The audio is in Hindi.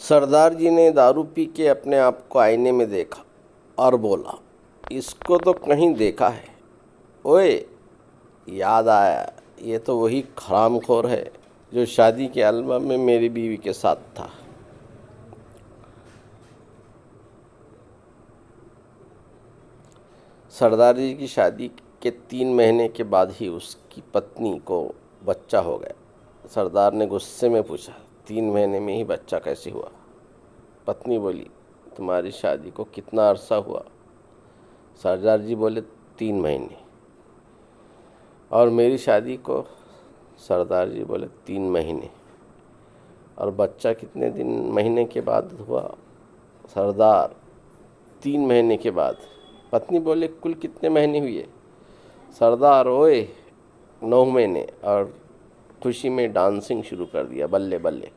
सरदार जी ने दारू पी के अपने आप को आईने में देखा और बोला, इसको तो कहीं देखा है। ओए, याद आया, ये तो वही हरामखोर है जो शादी के एल्बम में मेरी बीवी के साथ था। सरदार जी की शादी के 3 महीने के बाद ही उसकी पत्नी को बच्चा हो गया। सरदार ने गुस्से में पूछा, 3 महीने में ही बच्चा कैसे हुआ? पत्नी बोली, तुम्हारी शादी को कितना अरसा हुआ? सरदार जी बोले, 3 महीने। और मेरी शादी को? सरदार जी बोले, 3 महीने। और बच्चा कितने महीने के बाद हुआ? सरदार, 3 महीने के बाद। पत्नी बोले, कुल कितने महीने हुए? सरदार, ओए 9 महीने। और खुशी में डांसिंग शुरू कर दिया, बल्ले बल्ले।